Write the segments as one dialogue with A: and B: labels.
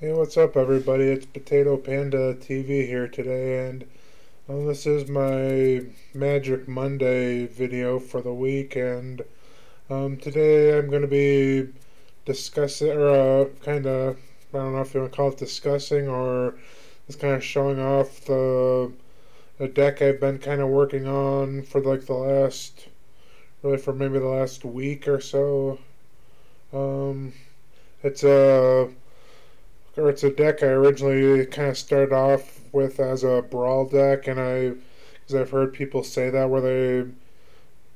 A: Hey, what's up, everybody? It's Potato Panda TV here today, and this is my Magic Monday video for the week. And today I'm going to be discussing, or kind of, I don't know if you want to call it discussing, or just kind of showing off the deck I've been kind of working on for like the last, really for maybe the last week or so. Um, it's a it's a deck I originally kind of started off with as a brawl deck, and because I've heard people say that where they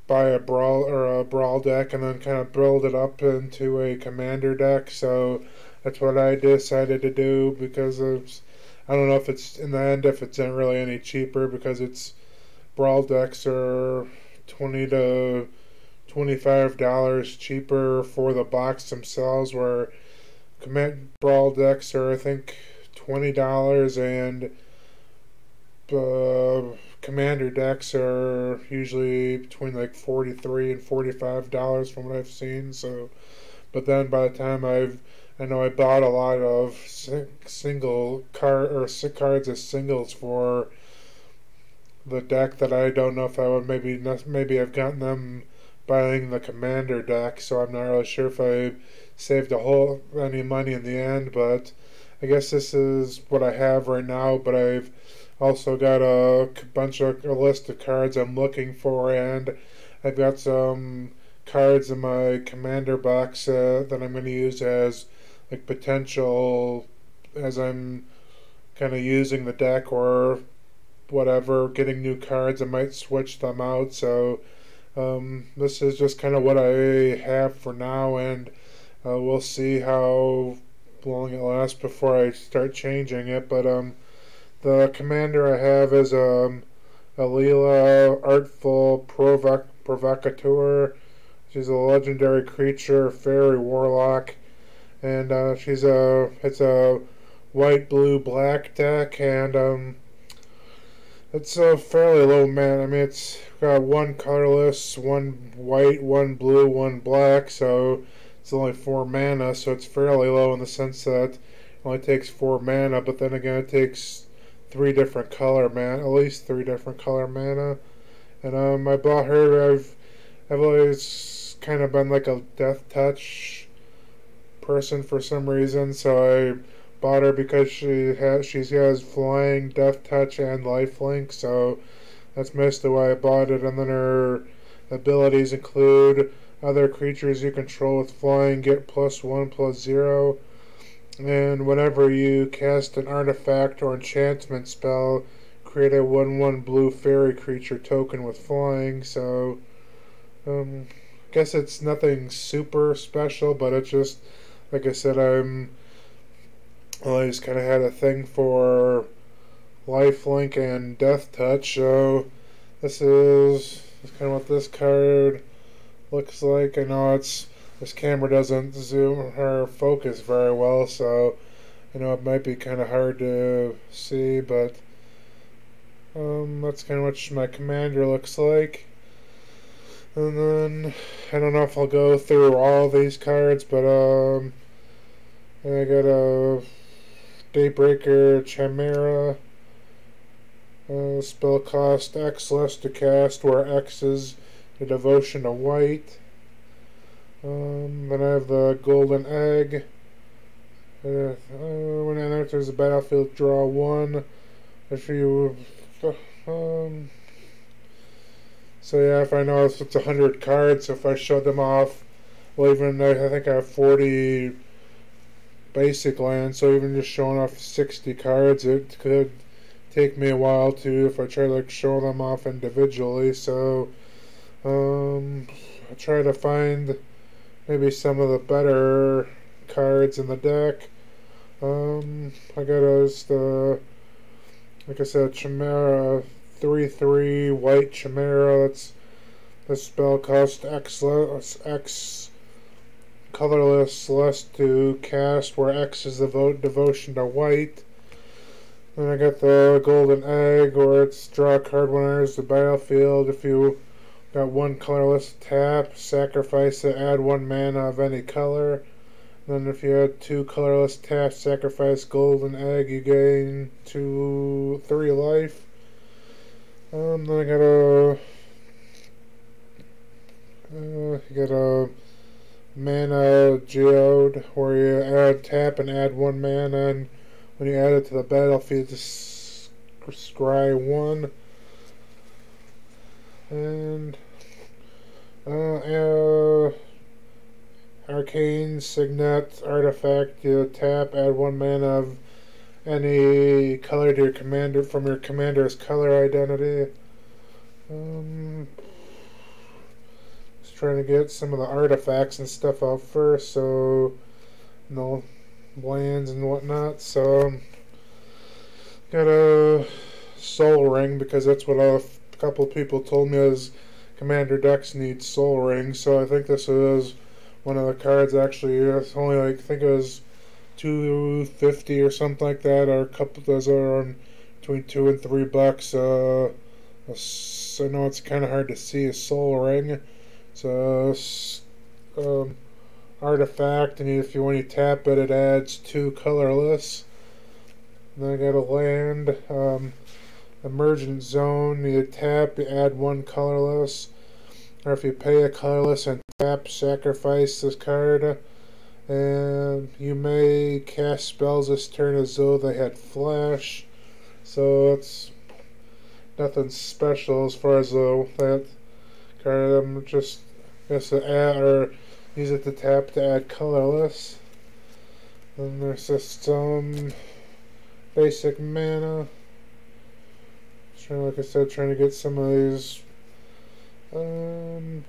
A: buy a brawl deck and then kind of build it up into a commander deck. So that's what I decided to do because I don't know if it's in the end if it's not really any cheaper because it's brawl decks are 20 to $25 cheaper for the box themselves, where command brawl decks are I think $20, and commander decks are usually between like $43 and $45 from what I've seen. So, but then by the time I know I bought a lot of single card or cards as singles for the deck that I don't know if I would maybe I've gotten them buying the commander deck, so I'm not really sure if I saved any money in the end, but I guess this is what I have right now. But I've also got a list of cards I'm looking for, and I've got some cards in my commander box that I'm going to use as like potential as I'm kind of using the deck or whatever, getting new cards. I might switch them out. So this is just kind of what I have for now, and we'll see how long it lasts before I start changing it. But the commander I have is Alila, Artful Provocateur. She's a legendary creature, fairy warlock, and it's a white, blue, black deck, and it's a fairly low mana. I mean, it's got one colorless, one white, one blue, one black, so it's only 4 mana, so it's fairly low in the sense that it only takes 4 mana, but then again, it takes at least three different color mana. And I bought her. I've always kind of been like a Death Touch person for some reason, so I bought her because she has flying, Death Touch, and Lifelink. So that's mostly why I bought it. And then her abilities include other creatures you control with flying get +1/+0, and whenever you cast an artifact or enchantment spell, create a 1/1 blue fairy creature token with flying. So I guess it's nothing super special, but it's just like I said, I always kind of had a thing for Lifelink and Death Touch. So this is kind of what this card looks like. I know this camera doesn't zoom or focus very well, so I know it might be kind of hard to see, but that's kind of what my commander looks like. And then I don't know if I'll go through all these cards, but I got a Daybreaker Chimera. Spell cost X less to cast, where X is the devotion to white. Then I have the Golden Egg. When it enters the battlefield, draw one. If you, so yeah, if I know if it's 100 cards, if I show them off, well, even I think I have 40 basic lands, so even just showing off 60 cards, it could take me a while to if I try to like show them off individually. So I try to find maybe some of the better cards in the deck. I got like I said, Chimera, 3/3 white Chimera. That's the spell cost X colorless less to cast, where X is the devotion to white. Then I got the Golden Egg, where it's draw a card when it enters the battlefield. If you got one colorless tap, sacrifice it, add 1 mana of any color. Then if you had 2 colorless taps, sacrifice golden egg, you gain 3 life. Then I got a mana geode where you add tap and add 1 mana, and when you add it to the battlefield, just scry 1. And Arcane Signet artifact, you tap, add 1 mana of any color to your commander from your commander's color identity. Just trying to get some of the artifacts and stuff out first, so no lands and whatnot. So got a Soul Ring because that's what a couple of people told me is commander decks need Soul Ring. So I think this is one of the cards. Actually, it's only like, I think it was $2.50 or something like that, or a couple. Those are around between $2 and $3. So I know it's kind of hard to see a Soul Ring. So artifact, and if you when you tap it, it adds 2 colorless. And then I got a land, Emergent Zone. You tap, you add 1 colorless. Or if you pay a colorless and tap, sacrifice this card. And you may cast spells this turn as though they had flash. So it's nothing special as far as that card. I'm just to add or use it to tap to add colorless. Then there's just some basic mana. Like I said, trying to get some of these. And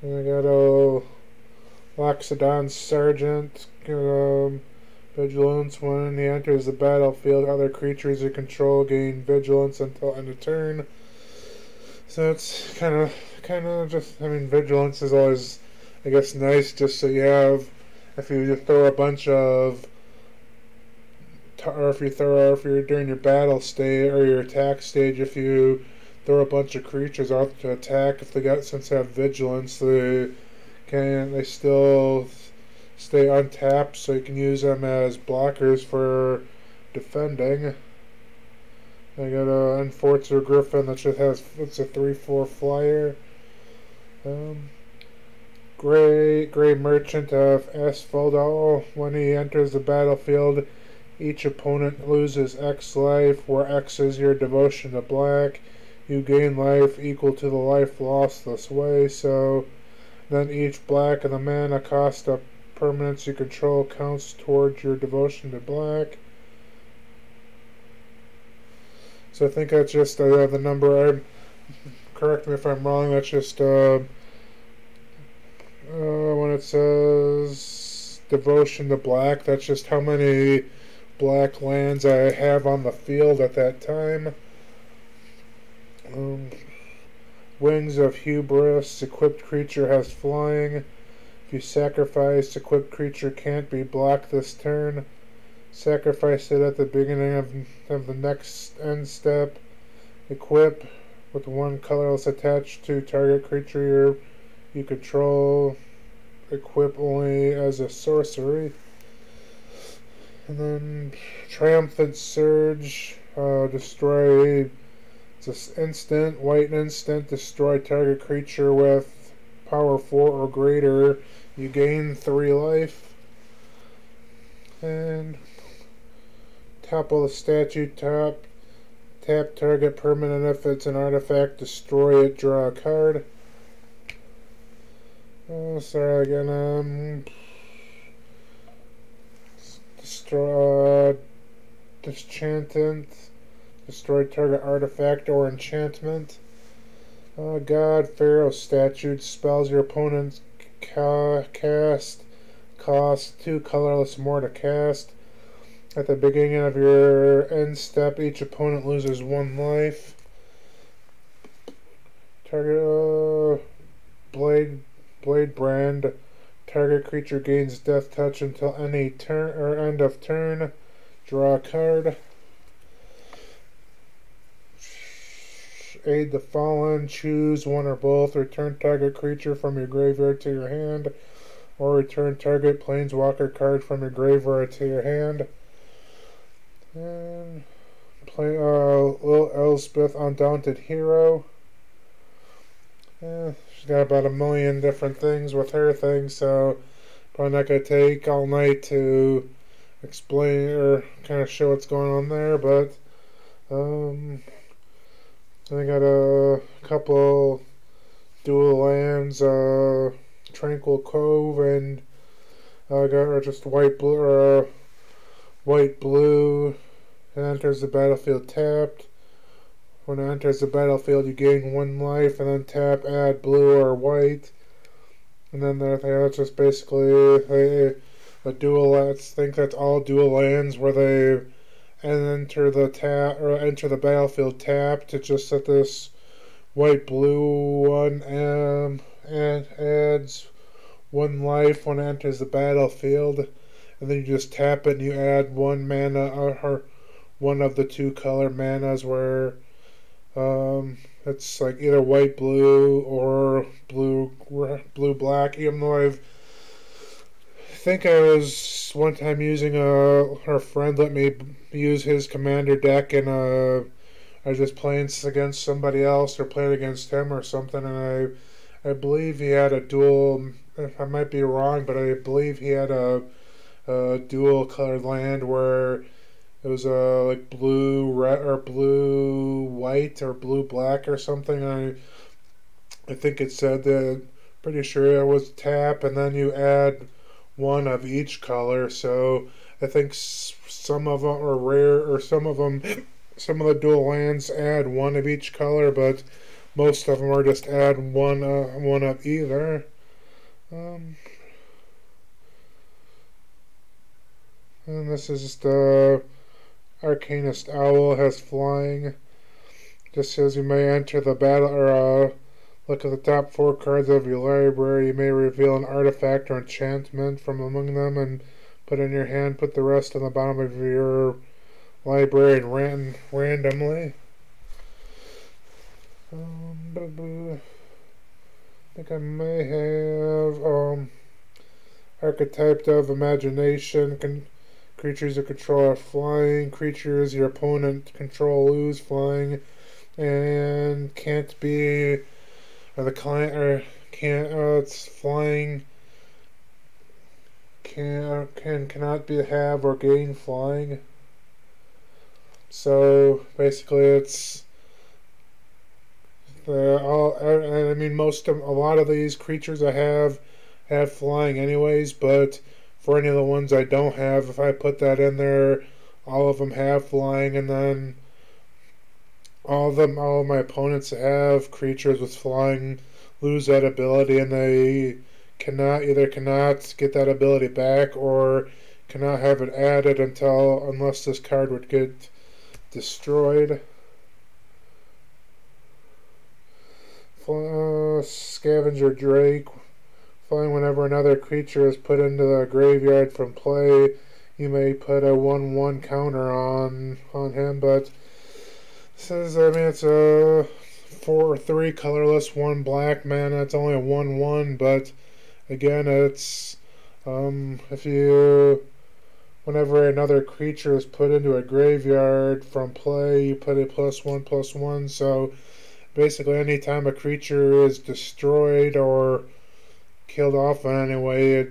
A: I got a Loxodon Sergeant, Vigilance. When he enters the battlefield, other creatures you control gain Vigilance until end of turn. So it's kind of just, I mean, Vigilance is always, I guess, nice just so you have, if you just throw a bunch of, or if you're during your battle stage or your attack stage, if you throw a bunch of creatures out to attack, if since they have Vigilance, they still stay untapped, so you can use them as blockers for defending. I got a Enforcer Griffin that just has, it's a 3/4 flyer. Gray Merchant of Asphodel. When he enters the battlefield, each opponent loses X life, where X is your devotion to black. You gain life equal to the life lost this way, so then each black and the mana cost of permanents you control counts towards your devotion to black. So I think that's just the number. Correct me if I'm wrong, that's just when it says devotion to black, that's just how many black lands I have on the field at that time. Wings of Hubris. Equipped creature has flying. If you sacrifice, equipped creature can't be blocked this turn. Sacrifice it at the beginning of the next end step. Equip with 1 colorless attached to target creature you control. Equip only as a sorcery. And then Triumphant Surge. Destroy. It's an instant, white instant. Destroy target creature with power 4 or greater. You gain 3 life. And topple the statue. Tap target permanent if it's an artifact. Destroy it. Draw a card. Sorry again. Destroy Disenchantant. Destroy target artifact or enchantment. God, Pharaoh Statute. Spells your opponent cast cost 2 colorless more to cast. At the beginning of your end step, each opponent loses 1 life. Target Blade Brand. Target creature gains Death Touch until any turn or end of turn. Draw a card. Aid the Fallen. Choose one or both. Return target creature from your graveyard to your hand, or return target Planeswalker card from your graveyard to your hand. And play Lil Elspeth, Undaunted Hero. She's got about a million different things with her thing, so probably not going to take all night to explain or kind of show what's going on there, but I got a couple dual lands, Tranquil Cove, and I got just white blue, it enters the battlefield tapped. When it enters the battlefield, you gain 1 life, and then tap, add blue or white. And then that's just basically a dual. I think that's all dual lands where they enter the battlefield tapped. It's just that this white blue one and adds 1 life when it enters the battlefield, and then you just tap it and you add 1 mana or one of the 2 color manas where it's like either white blue or blue black. Even though I think I was one time using her friend let me use his commander deck, and I was just playing against somebody else or playing against him or something, and I believe he had a dual. I might be wrong, but I believe he had a dual colored land where it was like blue red or blue white or blue black or something. I think it said that. Pretty sure it was tap, and then you add 1 of each color. So I think some of them are rare, or some of the dual lands add 1 of each color, but most of them are just add one of either. And this is just Arcanist Owl, has flying. Just says you may enter the battle, or look at the top 4 cards of your library. You may reveal an artifact or enchantment from among them and put in your hand. Put the rest on the bottom of your library and randomly. I think I may have Archetype of Imagination. Creatures you control are flying. Creatures your opponent control lose flying, and can't be, or the client, or can't. It's flying. Cannot be have or gain flying. So basically, it's a lot of these creatures I have flying anyways, but for any of the ones I don't have, if I put that in there, all of them have flying, and then all of my opponents that have creatures with flying lose that ability, and they cannot get that ability back or cannot have it added unless this card would get destroyed. Scavenger Drake. Flying, whenever another creature is put into the graveyard from play, you may put a 1/1 counter on him, but this is, it's a 4/3 colorless, 1 black mana. It's only a 1/1, but again, it's whenever another creature is put into a graveyard from play, you put a +1/+1. So basically, anytime a creature is destroyed or killed off in any way,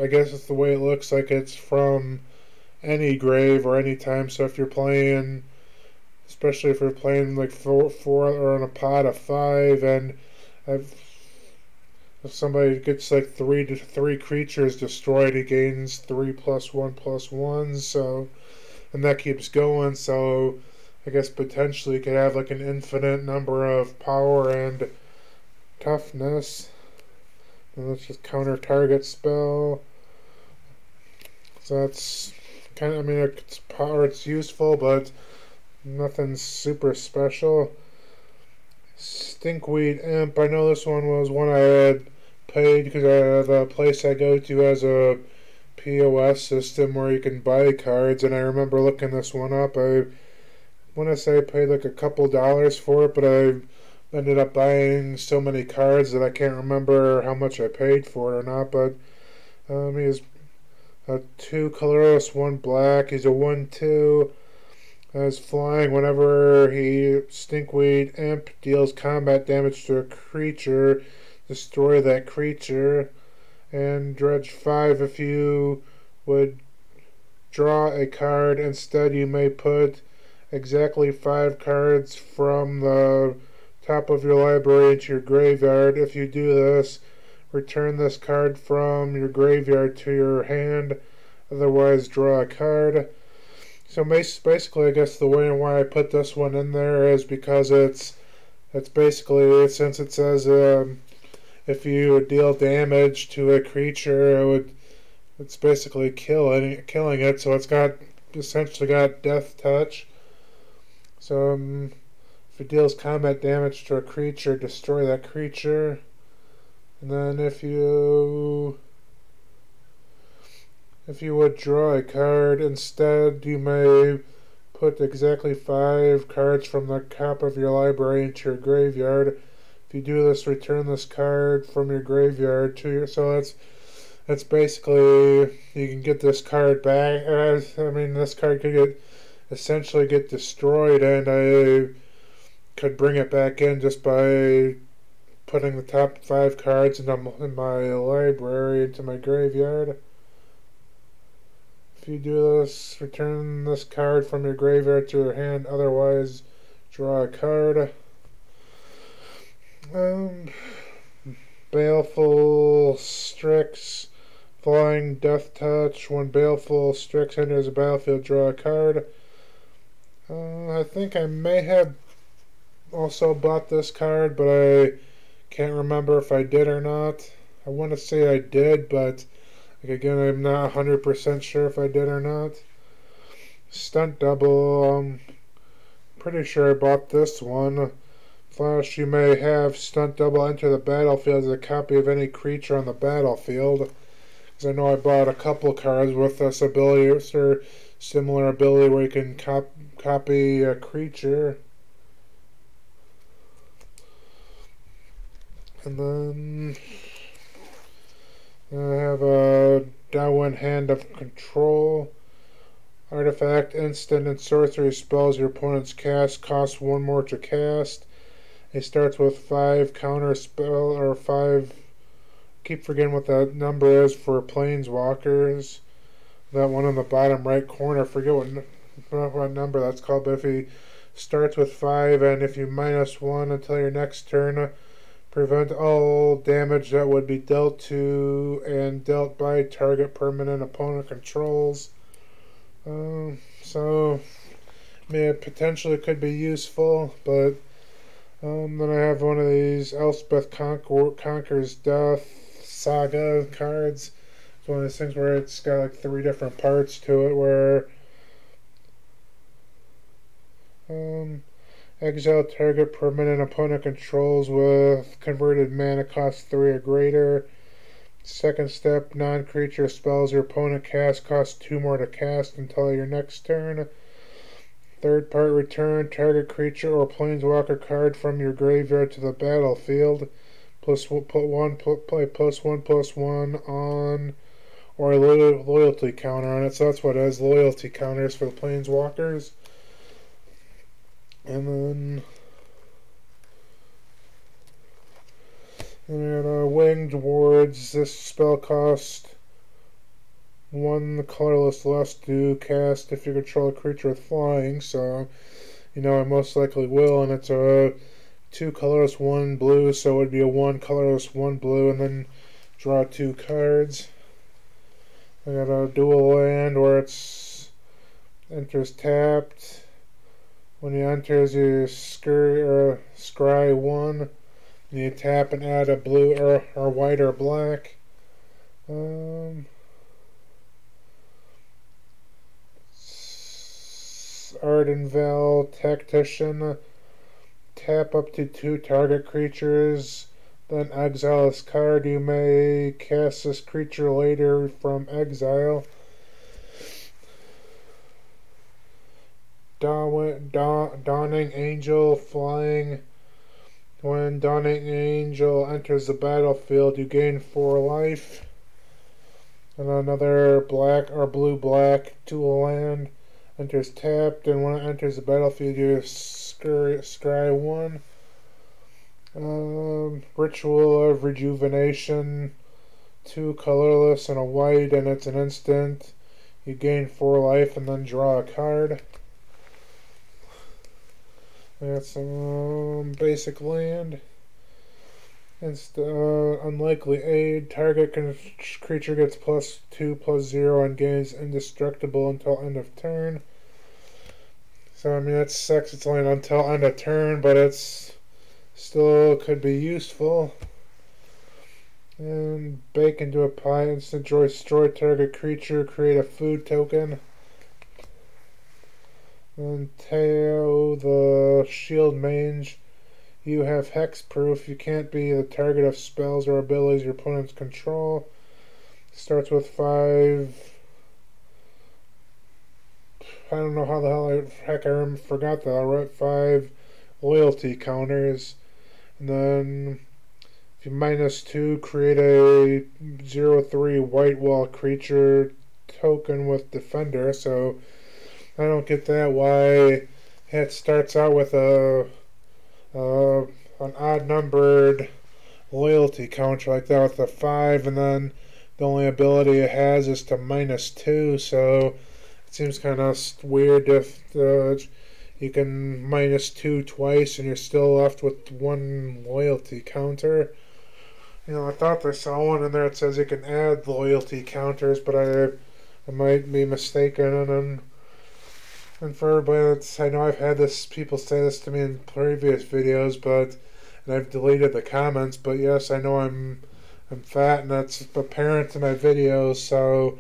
A: I guess it's the way it looks like it's from any grave or any time. So if you're playing, especially if you're playing like 4 or in a pot of 5, and if somebody gets like 3 creatures destroyed, he gains 3 +1/+1. So, and that keeps going. So I guess potentially you could have like an infinite number of power and toughness. And let's just counter target spell. So that's kind of, it's power, it's useful, but nothing super special. Stinkweed Imp. I know this one was one I had paid because the place I go to has a POS system where you can buy cards, and I remember looking this one up. I want to say I paid like a couple dollars for it, but I ended up buying so many cards that I can't remember how much I paid for it or not, but he's a 2 colorless, 1 black. He's a 1/2. As flying, whenever he Stinkweed Imp deals combat damage to a creature, destroy that creature. And dredge 5 if you would draw a card. Instead, you may put exactly 5 cards from the top of your library into your graveyard. If you do this, return this card from your graveyard to your hand. Otherwise, draw a card. So basically, I guess the way and why I put this one in there is because it's basically, since it says if you deal damage to a creature, it's basically killing it. So it's essentially got death touch. So if it deals combat damage to a creature, destroy that creature. And then if you would draw a card, instead you may put exactly 5 cards from the top of your library into your graveyard. If you do this, return this card from your graveyard to your... So that's basically, you can get this card back. This card could essentially get destroyed, and I could bring it back in just by putting the top 5 cards in my library into my graveyard. If you do this, return this card from your graveyard to your hand. Otherwise, draw a card. Baleful Strix, flying, death touch. When Baleful Strix enters the battlefield, draw a card. I think I may have also bought this card, but I can't remember if I did or not. I want to say I did, but again, I'm not 100% sure if I did or not. Stunt double, pretty sure I bought this one. Flash, you may have stunt double enter the battlefield as a copy of any creature on the battlefield. Because I know I bought a couple cards with this ability or similar ability where you can copy a creature. And then I have a Downwind Hand of Control. Artifact, instant, and sorcery spells your opponent's cast cost 1 more to cast. It starts with 5 counter spell, or 5. Keep forgetting what that number is for planeswalkers. That one on the bottom right corner. Forget what number that's called, but if he starts with 5, and if you -1 until your next turn, prevent all damage that would be dealt to and dealt by target permanent opponent controls. So, it potentially could be useful, but then I have one of these Elspeth Conquers Death Saga cards. It's one of those things where it's got like 3 different parts to it, where exile target permanent opponent controls with converted mana cost 3 or greater. Second step, non-creature spells your opponent casts cost 2 more to cast until your next turn. Third part, return target creature or planeswalker card from your graveyard to the battlefield. Play +1/+1 on, or a loyalty counter on it. So that's what it is, loyalty counters for the planeswalkers. And then we got Winged Wards. This spell costs 1 colorless less to cast if you control a creature with flying, so I most likely will, and it's a 2 colorless 1 blue, so it would be a 1 colorless 1 blue, and then draw 2 cards. I got a dual land where it's enters tapped. When he enters, you scry 1. You tap and add a blue or white or black. Ardenvale Tactician. Tap up to 2 target creatures, then exile this card. You may cast this creature later from exile. Dawning Angel, flying. When Dawning Angel enters the battlefield, you gain 4 life. And another black or blue-black dual land enters tapped, and when it enters the battlefield, you scry 1. Ritual of Rejuvenation, 2 colorless and a white, and it's an instant. You gain 4 life and then draw a card. That's some basic land. It's Unlikely Aid. Target creature gets +2/+0 and gains indestructible until end of turn. So I mean that sucks. It's only until end of turn, but it's still could be useful. And Bake into a Pie. Instant destroy target creature. Create a food token. And Teo the Shield Mage. You have hexproof. You can't be the target of spells or abilities your opponents control. Starts with 5. I don't know how the hell I forgot that. I wrote 5 loyalty counters. And then if you -2, create a 0/3 white wall creature token with Defender. So I don't get that. Why it starts out with an odd-numbered loyalty counter like that with a 5, and then the only ability it has is to -2, so it seems kind of weird if you can -2 twice and you're still left with 1 loyalty counter. You know, I thought I saw one in there that says you can add loyalty counters, but I might be mistaken. And for everybody I know I've had people say this to me in previous videos, and I've deleted the comments, but yes, I know I'm fat, and that's apparent in my videos, so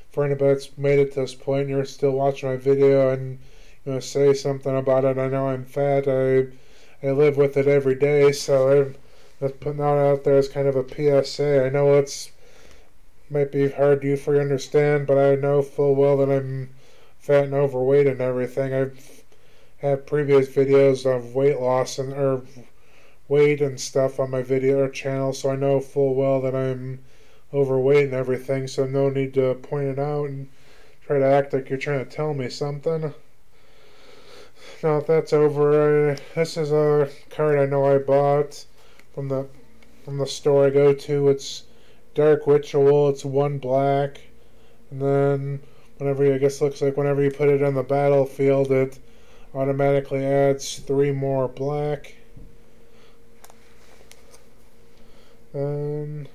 A: for anybody that's made it to this point and you're still watching my video and you know say something about it, I know I'm fat, I live with it every day, so I'm just putting that out there as kind of a PSA. I know it's might be hard for you to understand, but I know full well that I'm fat and overweight and everything. I've had previous videos of weight loss or weight and stuff on my video channel, so I know full well that I'm overweight and everything, so no need to point it out and try to act like you're trying to tell me something. Now if that's over, this is a card I know I bought from the store I go to. It's Dark Ritual. It's 1 black, and then whenever you put it on the battlefield, it automatically adds 3 more black. And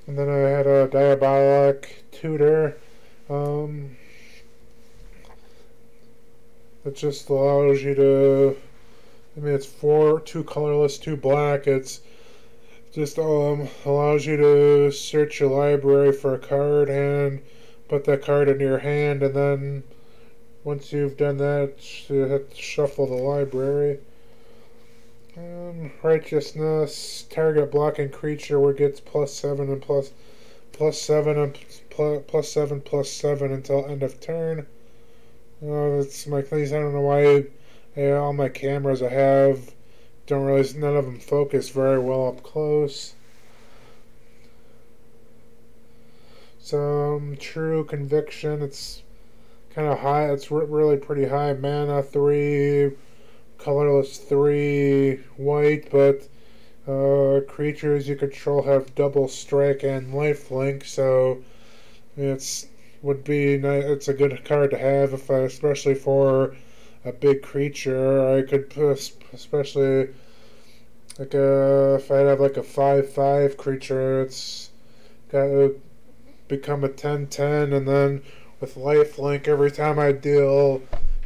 A: then I had a Diabolic Tutor. It just allows you to, I mean, it's 2 colorless, 2 black. It's just allows you to search your library for a card and put that card in your hand, and then once you've done that, you have to shuffle the library. Righteousness, target blocking creature where it gets +7 and +7 and +7/+7 until end of turn. It's my things. I don't know why all my cameras I have don't really, none of them focus very well up close. Some True Conviction. It's kind of high. It's really pretty high mana. 3 colorless, 3 white, but creatures you control have double strike and lifelink, so it's a good card to have especially for a big creature. I could especially like if I have like a 5/5 creature, it's got to become a 10/10, and then with lifelink, every time I deal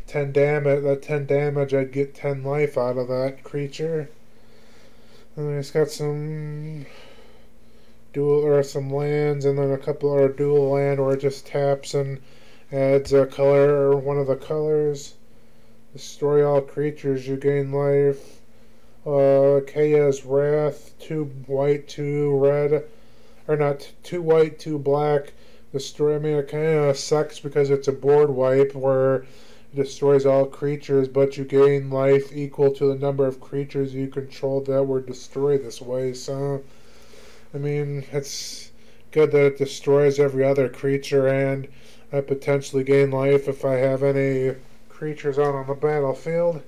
A: 10 damage, I'd get 10 life out of that creature. And it's got some some lands, and then a couple are dual land where it just taps and adds a color or one of the colors. Destroy all creatures, you gain life. Kaya's Wrath, 2 white, 2 red, or not 2 white, 2 black. Destroy. I mean, it kind of sucks because it's a board wipe where It destroys all creatures, but you gain life equal to the number of creatures you control that were destroyed this way. So, I mean, it's good that it destroys every other creature, and I potentially gain life if I have any creatures out on the battlefield.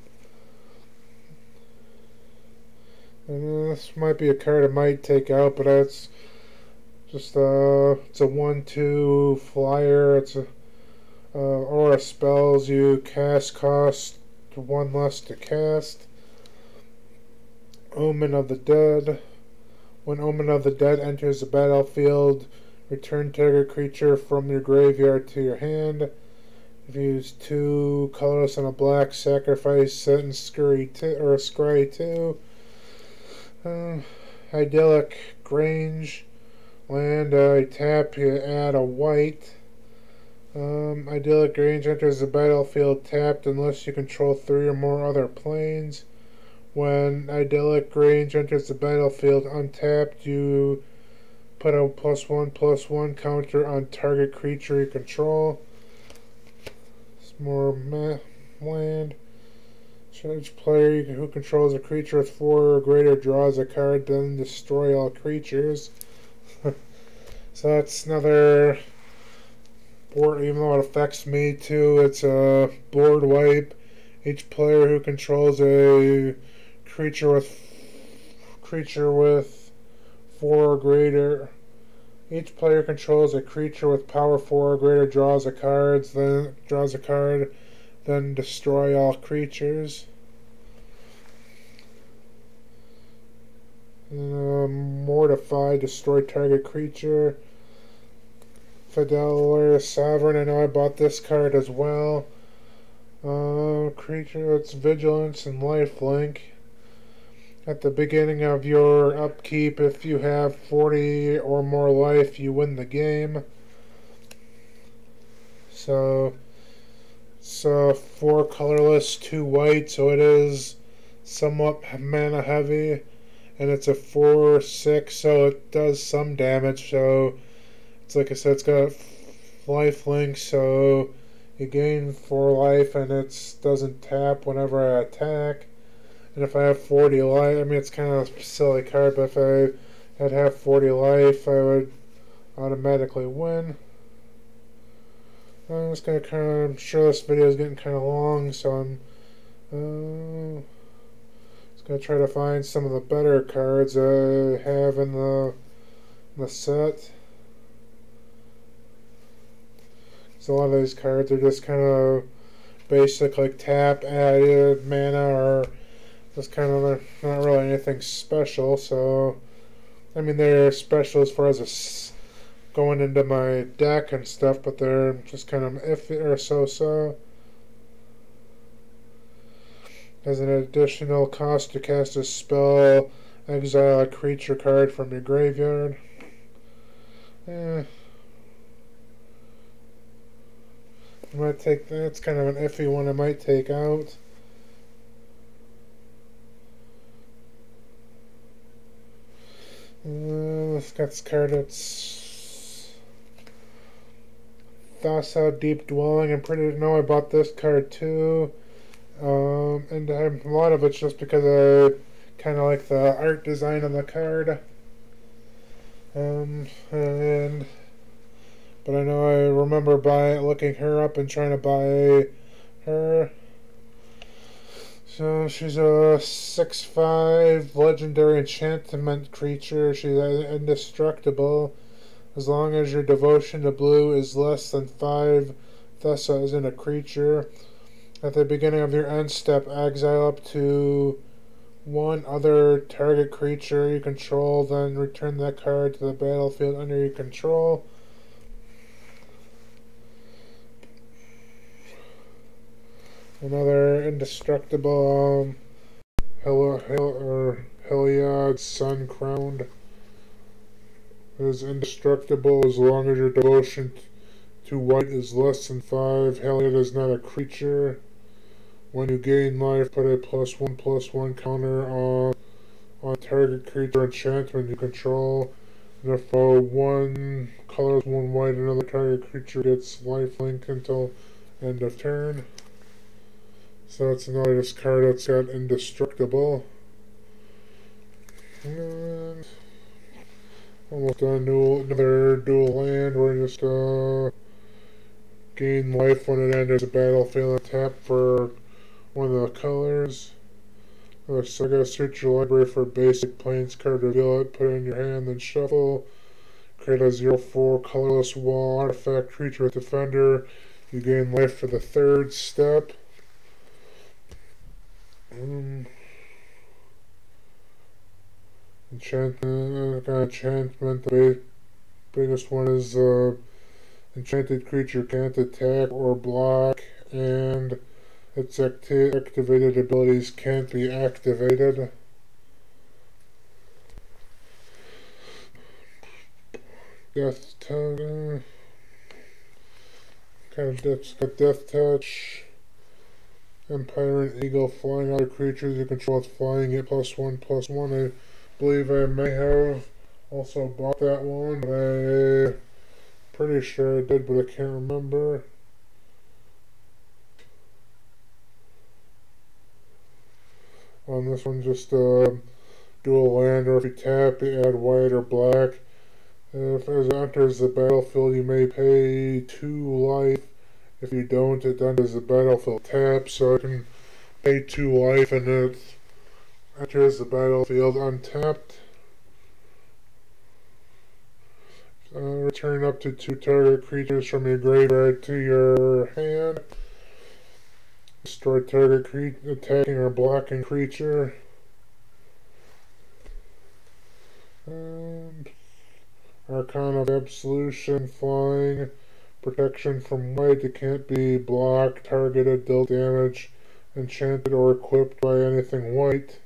A: And this might be a card I might take out, but it's just it's a 1/2 flyer. It's a aura spells you cast cost 1 less to cast. Omen of the Dead. When Omen of the Dead enters the battlefield, return target creature from your graveyard to your hand. If you use 2 colorless and a black, sacrifice it and Scry 2. Idyllic Grange. Land, tap, you add a white. Idyllic Grange enters the battlefield tapped unless you control 3 or more other planes. When Idyllic Grange enters the battlefield untapped, you put a +1/+1 counter on target creature you control. It's more land. Each player who controls a creature with 4 or greater draws a card, then destroy all creatures. So that's another board, even though it affects me too, it's a board wipe. Each player who controls a creature with 4 or greater. Each player controls a creature with power 4 or greater draws a card, then destroy all creatures. Mortify, destroy target creature. Fidelity Sovereign, I know I bought this card as well. Creature, it's vigilance and lifelink. At the beginning of your upkeep, if you have 40 or more life, you win the game. So 4 colorless, 2 white, so it is somewhat mana heavy, and it's a 4/6, so it does some damage. So it's like I said, it's got lifelink, so you gain 4 life, and it doesn't tap whenever I attack. And if I have 40 life, I mean, it's kind of a silly card, but if I had 40 life, I would automatically win. I'm just gonna I'm sure this video is getting kind of long, so I'm just gonna try to find some of the better cards I have in the set. So a lot of these cards are just kind of basic, like tap, added mana, or just kind of not really anything special. So I mean, they're special as far as going into my deck and stuff, but they're just kind of iffy or so. As an additional cost to cast a spell, exile a creature card from your graveyard. I might take that. It's kind of an iffy one I might take out. Let's got this card that's Thassa Deep Dwelling. I bought this card too. And a lot of it's just because I kind of like the art design of the card. But I know I remember looking her up and trying to buy her. So she's a 6/5 legendary enchantment creature. She's indestructible. As long as your devotion to blue is less than 5, Thassa isn't a creature. At the beginning of your end step, exile up to 1 other target creature you control, then return that card to the battlefield under your control. Another indestructible Heliod Sun Crowned is indestructible as long as your devotion to white is less than 5. Heliod is not a creature. When you gain life, put a +1/+1 counter on target creature enchantment you control. And if 1 color is 1 white, another target creature gets lifelink until end of turn. So it's another discard that's got indestructible. And almost done. Another dual land where you just gain life when it enters the battlefield and tap for one of the colors. So I gotta search your library for a basic plains card, reveal it, put it in your hand, then shuffle. Create a 0/4 colorless wall artifact creature with defender. You gain life for the third step. Enchantment. The biggest one is enchanted creature can't attack or block, and its activated abilities can't be activated. Death touch. Death touch. Empire and Eagle, flying other creatures you control with flying, get +1/+1. I believe I may have also bought that one, but I'm pretty sure I did, but I can't remember. On this one, just dual land, or if you tap, you add white or black. If as it enters the battlefield, you may pay 2 life. If you don't, it enters the battlefield tap, so I can pay 2 life and it enters the battlefield untapped. Return up to 2 target creatures from your graveyard to your hand. Destroy target attacking or blocking creature. Arcana of Absolution, flying, protection from white. It can't be blocked, targeted, dealt damage, enchanted, or equipped by anything white.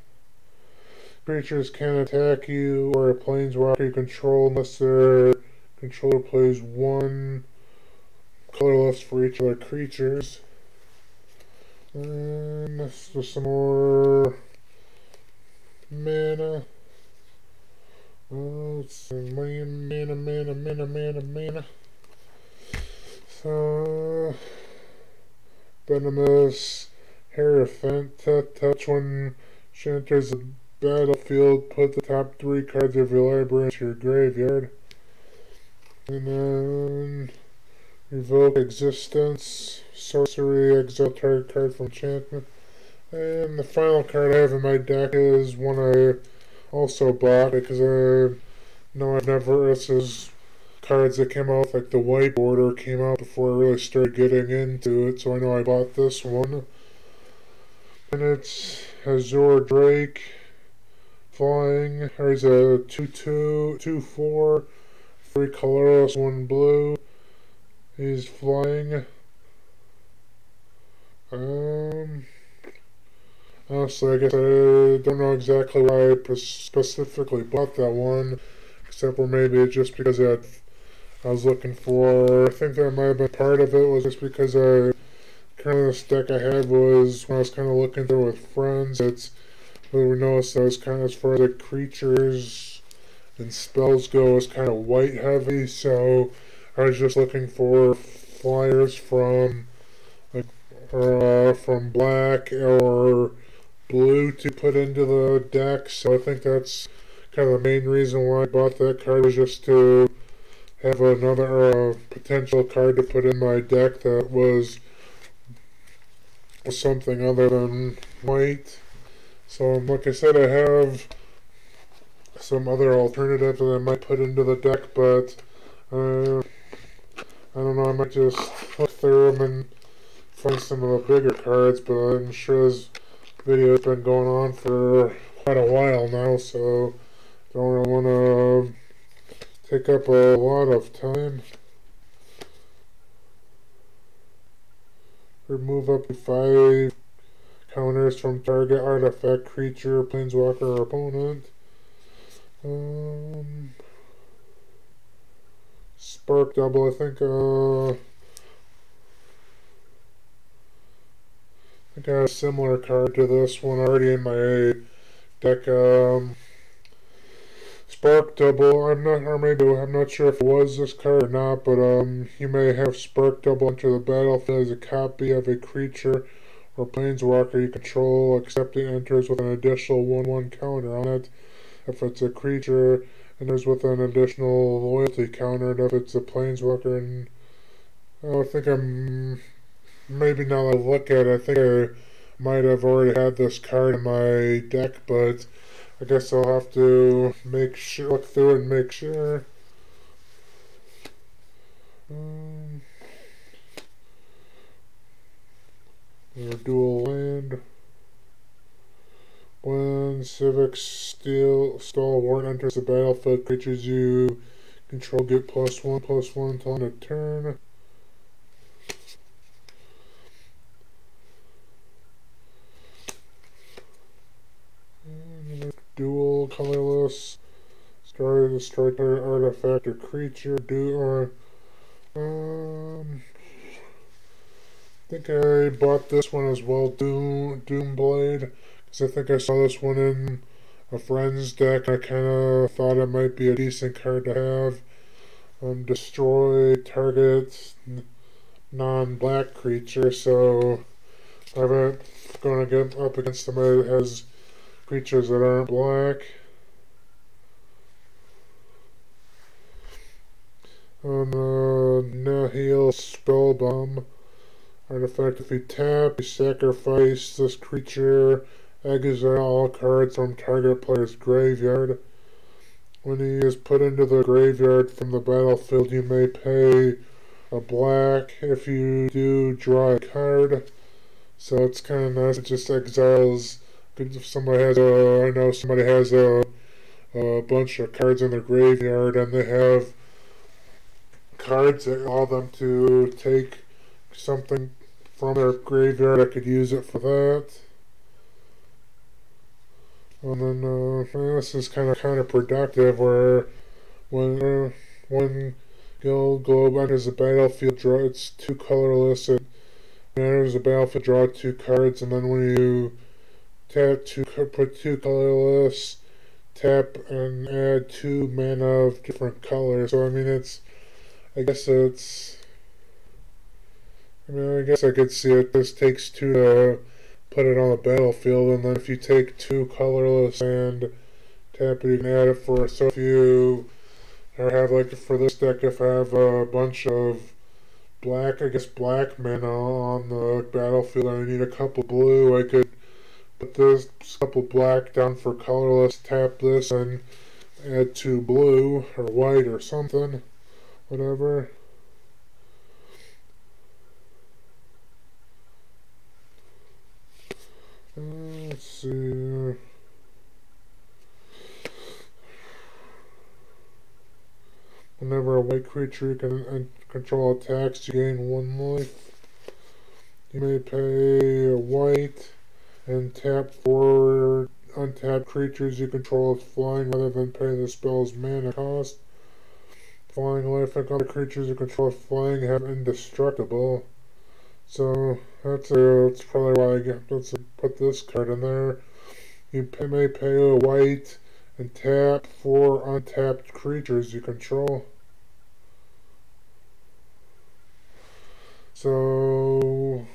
A: Creatures can't attack you or a planeswalker you control unless their controller plays 1 colorless for each of their creatures. And this is some more mana. Oh, it's mana. So, Venomous Hierophant, touch when she enters the battlefield, put the top 3 cards of your library into your graveyard. And then, Revoke Existence, Sorcery, exile target card from enchantment. And the final card I have in my deck is one I also bought because I know I've never, this is cards that came out, like the white border came out before I really started getting into it, so I know I bought this one. And it's Azure Drake, flying. There's a 2/2, 2/4, 3 colorless, 1 blue. He's flying. Honestly, I guess I don't know exactly why I specifically bought that one, except for maybe just because I was looking for, I think that might have been part of it, was just because kind of this deck I had was, when I was kind of looking through with friends, we noticed that was kind of, as far as the creatures and spells go, it's kind of white heavy, so I was just looking for flyers from, like, from black or blue to put into the deck, so I think that's kind of the main reason why I bought that card, was just to have another potential card to put in my deck that was something other than white. So like I said, I have some other alternatives that I might put into the deck, but I don't know, I might just look through them and find some of the bigger cards, but I'm sure this video has been going on for quite a while now, so don't really want to take up a lot of time. Remove up to 5 counters from target artifact, creature, planeswalker, or opponent. Spark Double, I think I got a similar card to this one already in my deck. Spark Double, I'm not sure if it was this card or not, but you may have Spark Double enter the battlefield as a copy of a creature or planeswalker you control, except it enters with an additional 1/1 counter on it. If it's a creature, enters with an additional loyalty counter, and if it's a planeswalker, and I think I'm maybe now that I look at it, I think I might have already had this card in my deck, but I guess I'll have to look through it and make sure. Dual land. When Civic Stalwart enters the battlefield, creatures you control get +1/+1 until end of turn. Dual colorless. Destroy target artifact or creature. I think I bought this one as well, Doomblade, because I think I saw this one in a friend's deck. I kind of thought it might be a decent card to have. Destroy target non-black creature, so I'm going to get up against somebody that has creatures that aren't black. Nihil Spellbomb. Artifact, if you tap, you sacrifice this creature, exile all cards from target player's graveyard. When he is put into the graveyard from the battlefield, you may pay a black. If you do, draw a card. So it's kind of nice. It just exiles. If somebody has I know somebody has a bunch of cards in their graveyard, and they have cards that allow them to take something from their graveyard. I could use it for that. And then this is kind of productive, where when Guild Globe enters the battlefield, it's 2 colorless. It enters the battlefield, draw 2 cards, and then when you tap put 2 colorless, tap and add 2 mana of different colors. So I mean, I guess I could see it. This takes 2 to put it on the battlefield, and then if you take 2 colorless and tap it, you can add it for. So if you have, like for this deck, if I have a bunch of black mana on the battlefield and I need a couple blue, I could put this couple black down for colorless, tap this, and add 2 blue or white or something, whatever. Let's see. Whenever a white creature can control attacks, you gain 1 life. You may pay a white and tap 4 untapped creatures you control with flying rather than pay the spell's mana cost. Flying life and other creatures you control with flying have indestructible. So that's probably why I put this card in there. You may pay a white and tap 4 untapped creatures you control. So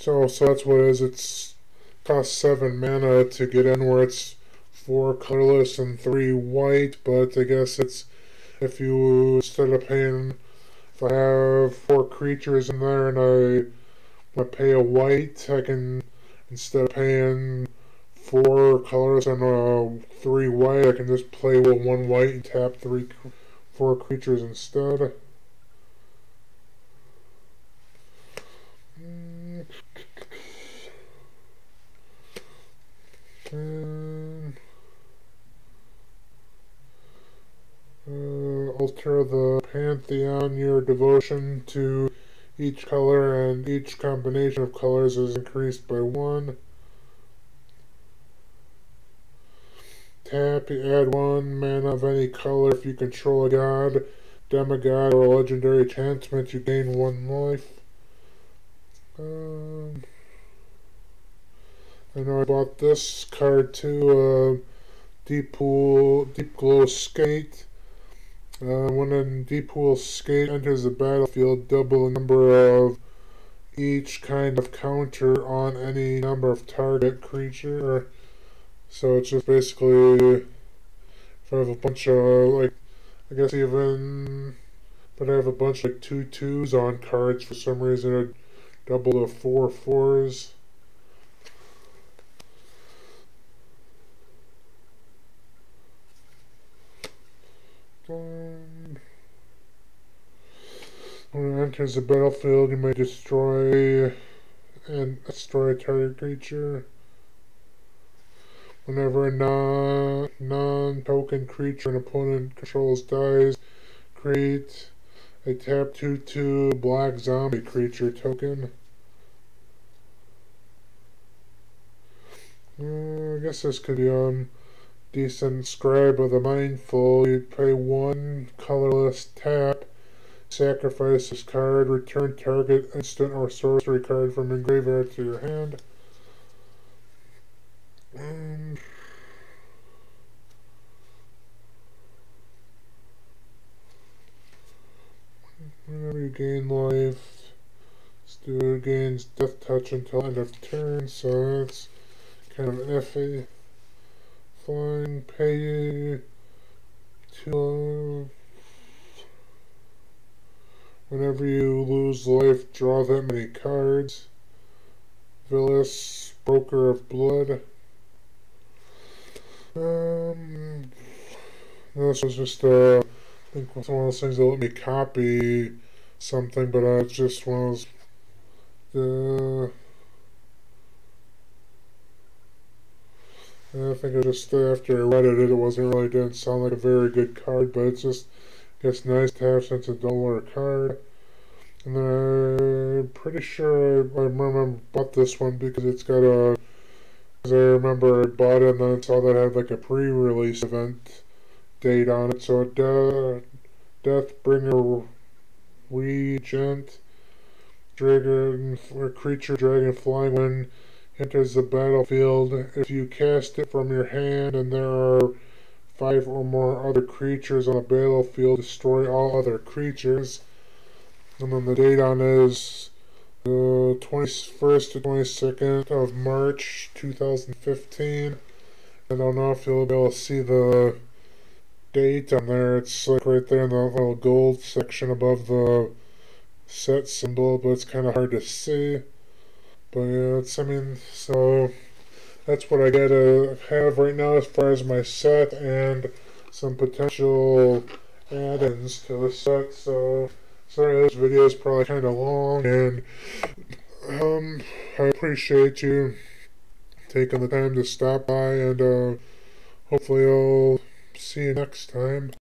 A: that's what it is. It's costs 7 mana to get in, where it's 4 colorless and 3 white. But I guess it's, if you, instead of paying, if I have 4 creatures in there and I pay a white, I can, instead of paying 4 colors and 3 white, I can just play with 1 white and tap 4 creatures instead. Alter the Pantheon. Your devotion to each color and each combination of colors is increased by 1. Tap, you add 1 mana of any color. If you control a god, demigod, or a legendary enchantment, you gain 1 life. I know I bought this card too, Deep Glow Skate. When a Deep Pool Skate enters the battlefield, double the number of each kind of counter on any number of target creature. So it's just basically, if I have a bunch of, like, I guess even, but I have a bunch of like 2/2s on cards for some reason, it'd double to 4/4s. When it enters the battlefield, you may destroy a target creature. Whenever a non-token creature an opponent controls dies, create a tap 2/2 black zombie creature token. I guess this could be decent. Scribe of the Mindful. You pay 1 colorless tap, sacrifice this card, return target instant or sorcery card from your graveyard to your hand. Whenever you gain life, Stu gains Death Touch until end of turn, so that's kind of iffy. Fine, pay 2. Whenever you lose life, draw that many cards. Vilis, Broker of Blood. This was just I think one of those things that let me copy something, but it's just one of those. I think it just after I read it, didn't sound like a very good card, but it's just it's nice to have since it's a dollar card. And then I'm pretty sure I remember bought this one because it's got a. Because I remember I bought it and then I saw that it had like a pre-release event date on it. So Deathbringer Regent, Dragon or creature dragon flying when enters the battlefield. If you cast it from your hand and there are 5 or more other creatures on the battlefield, destroy all other creatures. And then the date on it is the 21st to 22nd of March 2015. I don't know if you'll be able to see the date on there. It's like right there in the little gold section above the set symbol, but it's kind of hard to see. But yeah, so that's what I gotta have right now as far as my set and some potential add-ins to the set. So sorry this video is probably kind of long, and I appreciate you taking the time to stop by, and hopefully I'll see you next time.